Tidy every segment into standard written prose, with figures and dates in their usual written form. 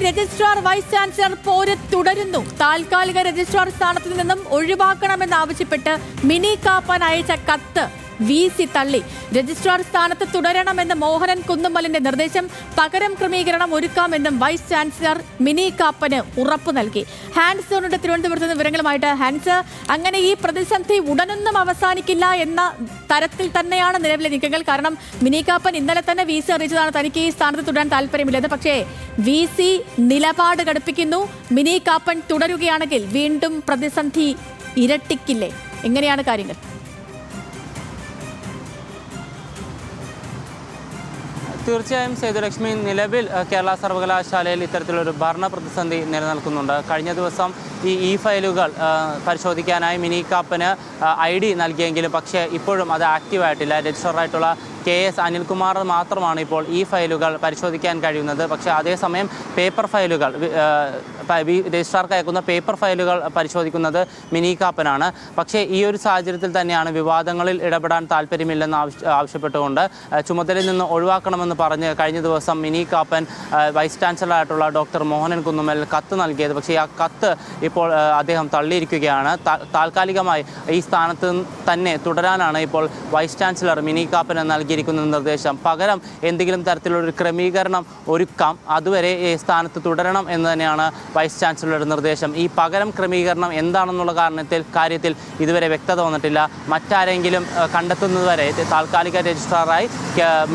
Registrar vice chancellor പോര് തുടരുന്നു. താൽക്കാലിക രജിസ്ട്രാർ സ്ഥാനത്ത് നിന്നും ഒഴിവാക്കണമെന്നാവശ്യപ്പെട്ട് മിനി കാപ്പൻ അയച്ച കത്ത് VC തള്ളി. രജിസ്ട്രാർ സ്ഥാനത്ത് തുടരണമെന്ന് മോഹനൻ കുന്നുമ്മലിന്റെ നിർദ്ദേശം. പകരം ക്രമീകരണം ഒരുക്കാമെന്നും വൈസ് ചാൻസലർ മിനി കാപ്പന് ഉറപ്പു നൽകി. ഹാൻസ് സോണിന്റെ തിരുവനന്തപുരത്ത് നിന്ന് വിവരങ്ങളുമായിട്ട് ഹാൻസ്, അങ്ങനെ ഈ പ്രതിസന്ധി ഉടനൊന്നും അവസാനിക്കില്ല എന്ന തരത്തിൽ തന്നെയാണ് നിലവിലെ നീക്കങ്ങൾ. കാരണം മിനി കാപ്പൻ ഇന്നലെ തന്നെ VC അറിയിച്ചതാണ് തനിക്ക് ഈ സ്ഥാനത്ത് തുടരാൻ താല്പര്യമില്ലെന്ന്. പക്ഷേ VC നിലപാട് ഘടിപ്പിക്കുന്നു. മിനി കാപ്പൻ തുടരുകയാണെങ്കിൽ വീണ്ടും പ്രതിസന്ധി ഇരട്ടിക്കില്ലേ? എങ്ങനെയാണ് കാര്യങ്ങൾ? തീർച്ചയായും സേതുലക്ഷ്മി, നിലവിൽ കേരള സർവകലാശാലയിൽ ഇത്തരത്തിലൊരു ഭരണ പ്രതിസന്ധി നിലനിൽക്കുന്നുണ്ട്. കഴിഞ്ഞ ദിവസം ഈ ഫയലുകൾ പരിശോധിക്കാനായി മിനി കാപ്പന് ID നൽകിയെങ്കിലും പക്ഷേ ഇപ്പോഴും അത് ആക്റ്റീവായിട്ടില്ല. രജിസ്ട്രാറായിട്ടുള്ള KS അനിൽകുമാർ മാത്രമാണ് ഇപ്പോൾ ഈ ഫയലുകൾ പരിശോധിക്കാൻ കഴിയുന്നത്. പക്ഷേ അതേസമയം പേപ്പർ ഫയലുകൾ രജിസ്ട്രാർക്ക് അയക്കുന്ന പേപ്പർ ഫയലുകൾ പരിശോധിക്കുന്നത് മിനി കാപ്പനാണ്. പക്ഷേ ഈ ഒരു സാഹചര്യത്തിൽ തന്നെയാണ് വിവാദങ്ങളിൽ ഇടപെടാൻ താല്പര്യമില്ലെന്ന് ആവശ്യപ്പെട്ടുകൊണ്ട് ചുമതലയിൽ നിന്ന് ഒഴിവാക്കണമെന്ന് പറഞ്ഞ് കഴിഞ്ഞ ദിവസം മിനി കാപ്പൻ വൈസ് ചാൻസലറായിട്ടുള്ള ഡോക്ടർ മോഹനൻ കുന്നുമ്മൽ കത്ത് നൽകിയത്. പക്ഷേ ആ കത്ത് ഇപ്പോൾ അദ്ദേഹം തള്ളിയിരിക്കുകയാണ്. താൽക്കാലികമായി ഈ സ്ഥാനത്ത് തന്നെ തുടരാനാണ് ഇപ്പോൾ വൈസ് ചാൻസലർ മിനി കാപ്പന് നൽകിയിരിക്കുന്ന നിർദ്ദേശം. പകരം എന്തെങ്കിലും തരത്തിലൊരു ക്രമീകരണം ഒരുക്കാം, അതുവരെ ഈ സ്ഥാനത്ത് തുടരണം എന്ന് തന്നെയാണ് വൈസ് ചാൻസലറുടെ നിർദ്ദേശം. ഈ പകരം ക്രമീകരണം എന്താണെന്നുള്ള കാര്യത്തിൽ ഇതുവരെ വ്യക്തത വന്നിട്ടില്ല. മറ്റാരെങ്കിലും കണ്ടെത്തുന്നതുവരെ താൽക്കാലിക രജിസ്ട്രാറായി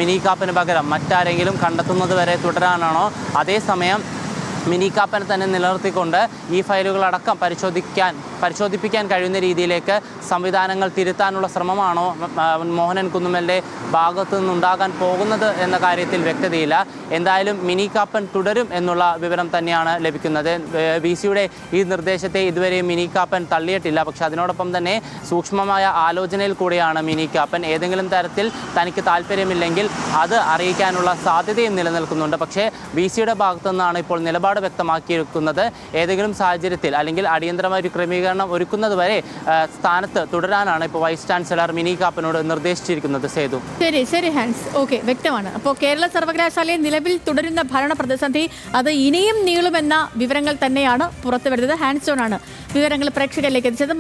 മിനി കാപ്പന് പകരം മറ്റാരെങ്കിലും കണ്ടെത്തുന്നതുവരെ തുടരാനാണോ, അതേസമയം മിനി കാപ്പനെ തന്നെ നിലനിർത്തിക്കൊണ്ട് ഈ ഫയലുകളടക്കം പരിശോധിപ്പിക്കാൻ കഴിയുന്ന രീതിയിലേക്ക് സംവിധാനങ്ങൾ തിരുത്താനുള്ള ശ്രമമാണോ മോഹനൻ കുന്നുമ്മലിൻ്റെ ഭാഗത്തു നിന്നുണ്ടാകാൻ പോകുന്നത് എന്ന കാര്യത്തിൽ വ്യക്തതയില്ല. എന്തായാലും മിനി കാപ്പൻ തുടരും എന്നുള്ള വിവരം തന്നെയാണ് ലഭിക്കുന്നത്. VCയുടെ ഈ നിർദ്ദേശത്തെ ഇതുവരെ മിനി കാപ്പൻ തള്ളിയിട്ടില്ല. പക്ഷേ അതിനോടൊപ്പം തന്നെ സൂക്ഷ്മമായ ആലോചനയിൽ കൂടിയാണ് മിനി കാപ്പൻ. ഏതെങ്കിലും തരത്തിൽ തനിക്ക് താല്പര്യമില്ലെങ്കിൽ അത് അറിയിക്കാനുള്ള സാധ്യതയും നിലനിൽക്കുന്നുണ്ട്. പക്ഷേ VCയുടെ ഭാഗത്തു നിന്നാണ് ഇപ്പോൾ നിലപാട് വ്യക്തമാക്കിയിരിക്കുന്നത്. ഏതെങ്കിലും സാഹചര്യത്തിൽ അല്ലെങ്കിൽ അടിയന്തരമായ ഒരു ക്രമീകരണം ഒരുക്കുന്നത് വരെ സ്ഥാനത്ത് തുടരാനാണ് ഇപ്പോൾ വൈസ് ചാൻസലർ മിനി കാപ്പനോട് നിർദ്ദേശിച്ചിരിക്കുന്നത്. സേതു, ശരി ഹാൻസ്, ഓക്കെ, വ്യക്തമാണ്. അപ്പോൾ കേരള സർവകലാശാലയിൽ നിലവിൽ തുടരുന്ന ഭരണ പ്രതിസന്ധി അത് ഇനിയും നീളുമെന്ന വിവരങ്ങൾ തന്നെയാണ് പുറത്തു വരുന്നത്. ഹാൻസ് സോണാണ് വിവരങ്ങൾ പ്രേക്ഷകരിലേക്ക് എത്തിച്ചത്.